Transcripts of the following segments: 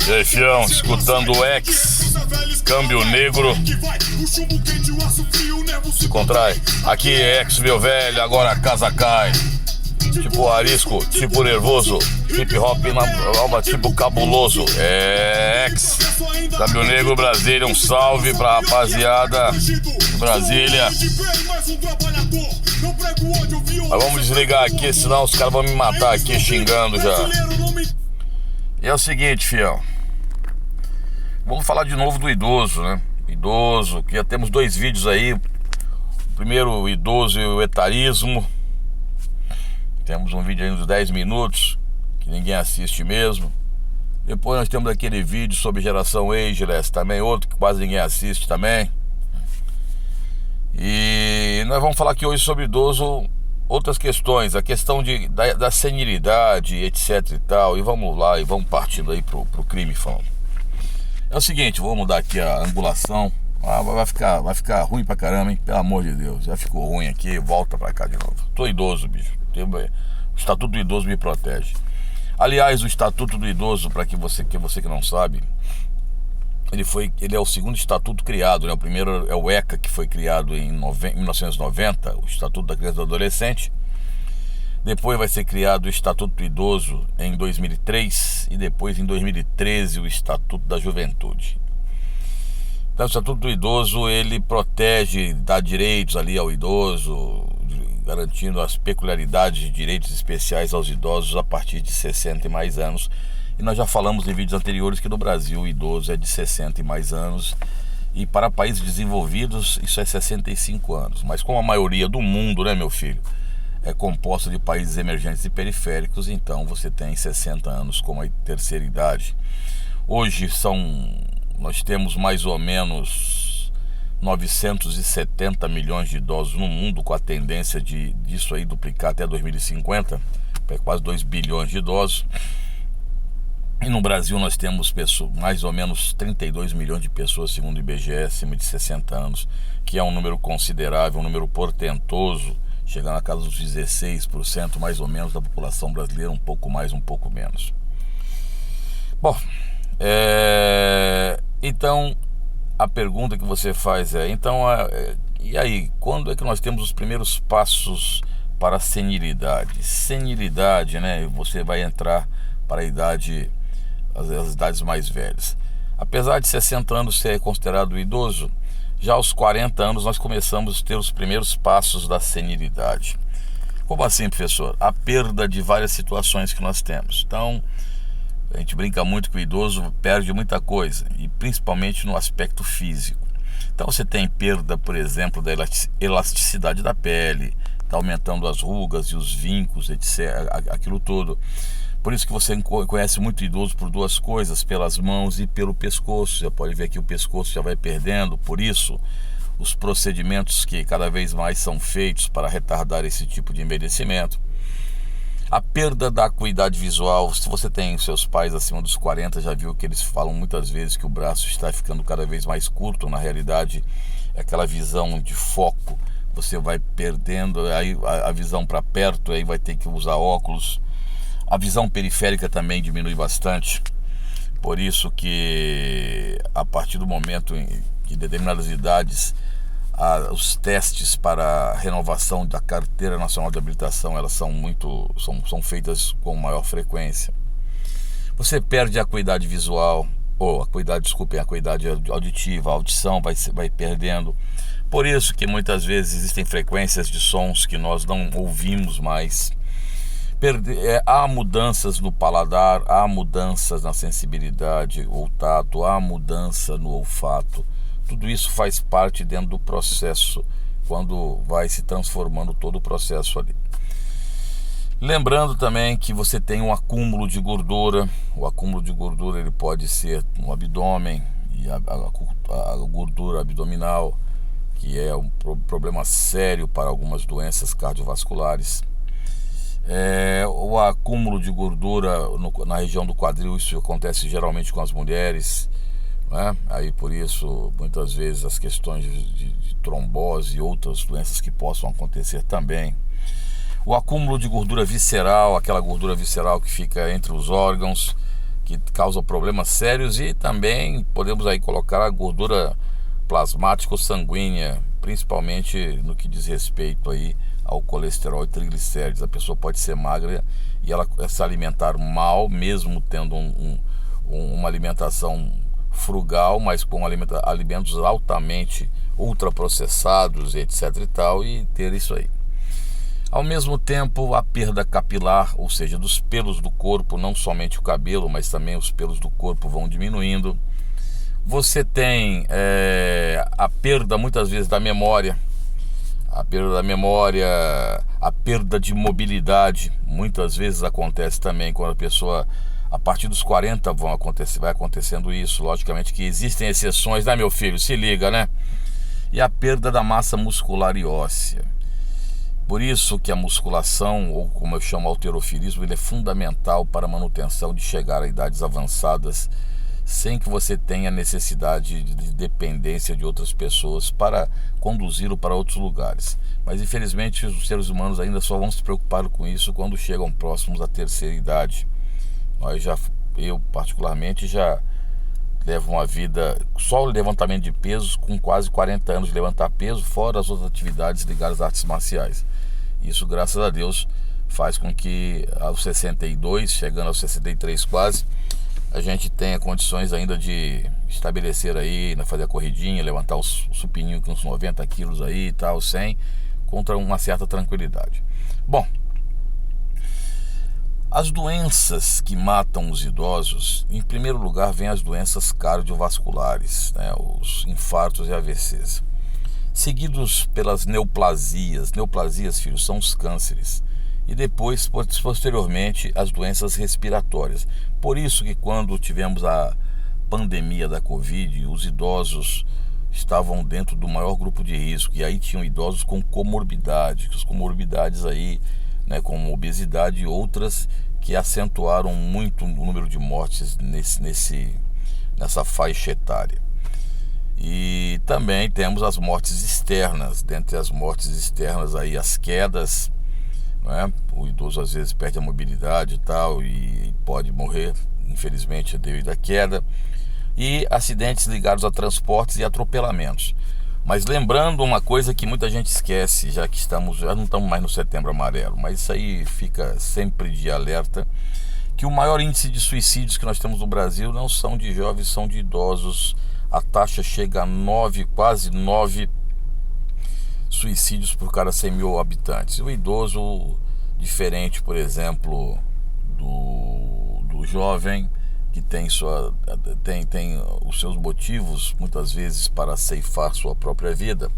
E aí, fião, escutando o X, câmbio negro. Se contrai. Aqui é X, meu velho, agora a casa cai. Tipo arisco, tipo nervoso. Hip hop na alma, tipo cabuloso. É X, câmbio negro, Brasília. Um salve pra rapaziada de Brasília. Mas vamos desligar aqui, senão os caras vão me matar aqui xingando já. E é o seguinte, fião. Vamos falar de novo do idoso, né? Idoso, que já temos 2 vídeos aí. O primeiro, o idoso e o etarismo. Temos um vídeo aí uns 10 minutos, que ninguém assiste mesmo. Depois nós temos aquele vídeo sobre geração ageless também, outro que quase ninguém assiste também. E nós vamos falar aqui hoje sobre idoso, outras questões, a questão da senilidade, etc e tal. E vamos lá, e vamos partindo aí pro crime, falando. É o seguinte, vou mudar aqui a angulação. Vai ficar ruim pra caramba, hein? Pelo amor de Deus, já ficou ruim aqui, volta pra cá de novo. Tô idoso, bicho. O Estatuto do Idoso me protege. Aliás, o Estatuto do Idoso, para você que não sabe, ele é o segundo estatuto criado, né? O primeiro é o ECA, que foi criado em 1990, o Estatuto da Criança e do Adolescente. Depois vai ser criado o Estatuto do Idoso em 2003 e depois em 2013 o Estatuto da Juventude. Então, o Estatuto do Idoso, ele protege, dá direitos ali ao idoso, garantindo as peculiaridades de direitos especiais aos idosos a partir de 60 e mais anos. E nós já falamos em vídeos anteriores que no Brasil o idoso é de 60 e mais anos, e para países desenvolvidos isso é 65 anos. Mas como a maioria do mundo, né, meu filho, é composta de países emergentes e periféricos, então você tem 60 anos como a terceira idade. Hoje nós temos mais ou menos 970 milhões de idosos no mundo, com a tendência disso aí duplicar até 2050, é quase 2 bilhões de idosos. E no Brasil nós temos mais ou menos 32 milhões de pessoas, segundo o IBGE, acima de 60 anos, que é um número considerável, um número portentoso, chegando a casa dos 16% mais ou menos da população brasileira, um pouco mais, um pouco menos. Bom, então a pergunta que você faz é, e aí, quando é que nós temos os primeiros passos para a senilidade? Senilidade, né? Você vai entrar para as idades mais velhas. Apesar de 60 anos ser considerado idoso, já aos 40 anos nós começamos a ter os primeiros passos da senilidade. Como assim, professor? A perda de várias situações que nós temos. Então, a gente brinca muito que o idoso perde muita coisa, e principalmente no aspecto físico. Então você tem perda, por exemplo, da elasticidade da pele, está aumentando as rugas e os vincos, etc., aquilo todo. Por isso que você conhece muito idoso por 2 coisas, pelas mãos e pelo pescoço. Você pode ver que o pescoço já vai perdendo, por isso os procedimentos que cada vez mais são feitos para retardar esse tipo de envelhecimento. A perda da acuidade visual. Se você tem seus pais acima dos 40, já viu que eles falam muitas vezes que o braço está ficando cada vez mais curto. Na realidade, é aquela visão de foco. Você vai perdendo aí a visão para perto, aí vai ter que usar óculos. A visão periférica também diminui bastante. Por isso que a partir do momento em que determinadas idades, os testes para a renovação da Carteira Nacional de Habilitação, elas são feitas com maior frequência. Você perde a acuidade visual, a acuidade auditiva, a audição vai perdendo. Por isso que muitas vezes existem frequências de sons que nós não ouvimos mais. Há mudanças no paladar, há mudanças na sensibilidade, ou tato, há mudança no olfato. Tudo isso faz parte dentro do processo, quando vai se transformando todo o processo ali. Lembrando também que você tem um acúmulo de gordura. O acúmulo de gordura ele pode ser no abdômen, e a gordura abdominal, que é um problema sério para algumas doenças cardiovasculares. O acúmulo de gordura na região do quadril, isso acontece geralmente com as mulheres, né? Aí por isso muitas vezes as questões de trombose e outras doenças que possam acontecer também. O acúmulo de gordura visceral, aquela gordura visceral que fica entre os órgãos, que causa problemas sérios, e também podemos aí colocar a gordura plasmática ou sanguínea, principalmente no que diz respeito aí ao colesterol e triglicéridos. A pessoa pode ser magra e ela se alimentar mal, mesmo tendo uma alimentação frugal, mas com alimentos altamente ultraprocessados, etc e tal, e ter isso aí. Ao mesmo tempo, a perda capilar, ou seja, dos pelos do corpo, não somente o cabelo, mas também os pelos do corpo vão diminuindo. Você tem a perda muitas vezes da memória, a perda de mobilidade, muitas vezes acontece também quando a pessoa, a partir dos 40 vai acontecendo isso. Logicamente que existem exceções, né, meu filho? Se liga, né? E a perda da massa muscular e óssea. Por isso que a musculação, ou como eu chamo halterofilismo, ele é fundamental para a manutenção de chegar a idades avançadas sem que você tenha necessidade de dependência de outras pessoas para conduzi-lo para outros lugares. Mas infelizmente os seres humanos ainda só vão se preocupar com isso quando chegam próximos à terceira idade. Eu particularmente já levo uma vida, só o levantamento de pesos, com quase 40 anos de levantar peso, fora as outras atividades ligadas às artes marciais. Isso, graças a Deus, faz com que aos 62, chegando aos 63 quase, a gente tenha condições ainda de estabelecer aí, fazer a corridinha, levantar o supininho com uns 90 quilos aí e tal, 100, contra uma certa tranquilidade. Bom, as doenças que matam os idosos, em primeiro lugar, vêm as doenças cardiovasculares, né, os infartos e AVCs, seguidos pelas neoplasias. Neoplasias, filhos, são os cânceres. E depois, posteriormente, as doenças respiratórias. Por isso que quando tivemos a pandemia da Covid, os idosos estavam dentro do maior grupo de risco. E aí tinham idosos com comorbidade, as comorbidades aí, né, como obesidade e outras, que acentuaram muito o número de mortes nessa faixa etária. E também temos as mortes externas. Dentre as mortes externas aí, as quedas, né? O idoso às vezes perde a mobilidade e tal, e pode morrer, infelizmente, devido à queda. E acidentes ligados a transportes e atropelamentos. Mas lembrando uma coisa que muita gente esquece, já não estamos mais no Setembro Amarelo, mas isso aí fica sempre de alerta, que o maior índice de suicídios que nós temos no Brasil não são de jovens, são de idosos. A taxa chega a quase 9 suicídios por cada 100 mil habitantes. O idoso, diferente, por exemplo, do jovem, que tem os seus motivos, muitas vezes, para ceifar sua própria vida,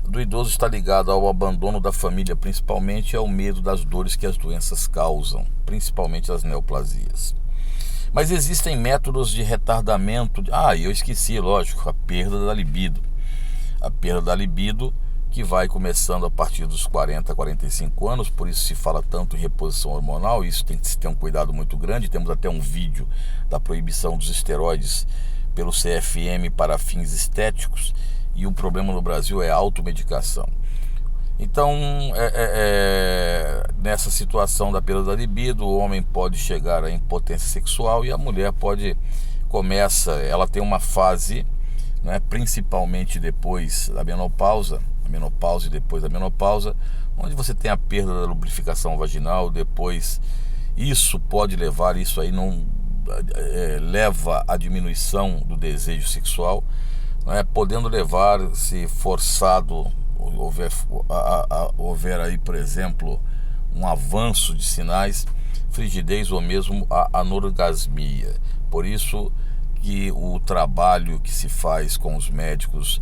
do idoso está ligado ao abandono da família, principalmente ao medo das dores que as doenças causam, principalmente as neoplasias. Mas existem métodos de retardamento. Eu esqueci, lógico, a perda da libido. A perda da libido, que vai começando a partir dos 40, 45 anos, por isso se fala tanto em reposição hormonal. Isso tem que se ter um cuidado muito grande. Temos até um vídeo da proibição dos esteroides pelo CFM para fins estéticos, e o problema no Brasil é a automedicação. Então, nessa situação da perda da libido, o homem pode chegar à impotência sexual, e a mulher ela tem uma fase, né, principalmente depois da menopausa, e depois da menopausa, onde você tem a perda da lubrificação vaginal. Depois isso pode levar, isso aí não leva à diminuição do desejo sexual, né, podendo levar, se forçado, houver aí, por exemplo, um avanço de sinais, frigidez ou mesmo a anorgasmia. Por isso que o trabalho que se faz com os médicos,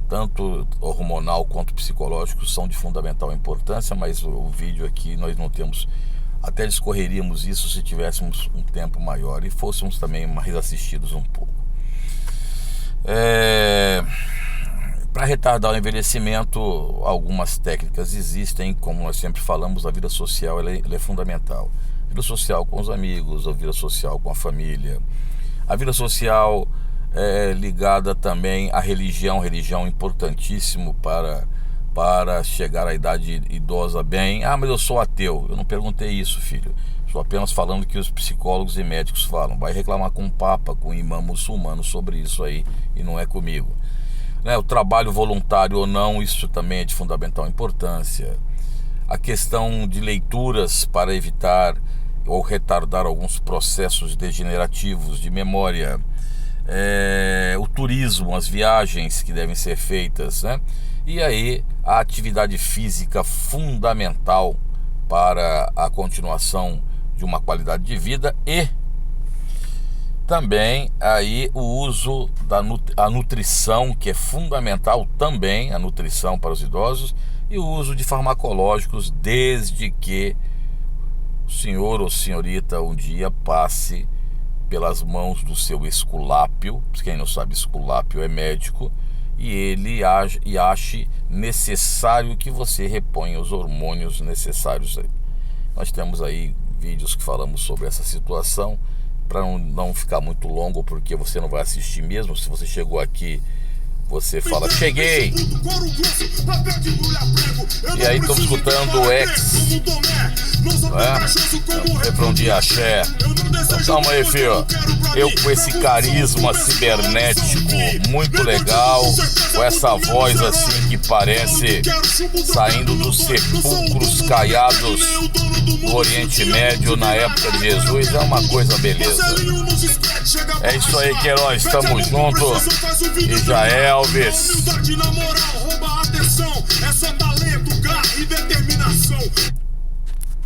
tanto hormonal quanto psicológico, são de fundamental importância. Mas o vídeo aqui nós não temos, até discorreríamos isso se tivéssemos um tempo maior e fôssemos também mais assistidos um pouco. Para retardar o envelhecimento, algumas técnicas existem. Como nós sempre falamos, a vida social ela é fundamental. A vida social com os amigos, a vida social com a família, a vida social ligada também à religião importantíssimo para chegar à idade idosa bem. Mas eu sou ateu. Eu não perguntei isso, filho. Estou apenas falando o que os psicólogos e médicos falam. Vai reclamar com o Papa, com o imã muçulmano sobre isso aí, e não é comigo. O trabalho voluntário ou não, isso também é de fundamental importância. A questão de leituras para evitar ou retardar alguns processos degenerativos de memória. O turismo, as viagens que devem ser feitas, né? E aí a atividade física fundamental para a continuação de uma qualidade de vida, e também aí o uso da nutrição, que é fundamental também, a nutrição para os idosos, e o uso de farmacológicos, desde que o senhor ou senhorita um dia passe pelas mãos do seu esculápio. Quem não sabe, esculápio é médico, e ele ache necessário que você reponha os hormônios necessários aí. Nós temos aí vídeos que falamos sobre essa situação, para não ficar muito longo, porque você não vai assistir mesmo. Se você chegou aqui, você fala, cheguei! E aí estamos escutando o X, refrão de axé. Então, calma aí, filho. Eu com esse carisma cibernético muito legal, com essa voz assim que parece saindo dos sepulcros caiados do Oriente Médio na época de Jesus, é uma coisa beleza. É isso aí, Queiroz, tamo junto. E já Elvis. Humildade na moral, rouba a atenção. É só talento, garra e determinação.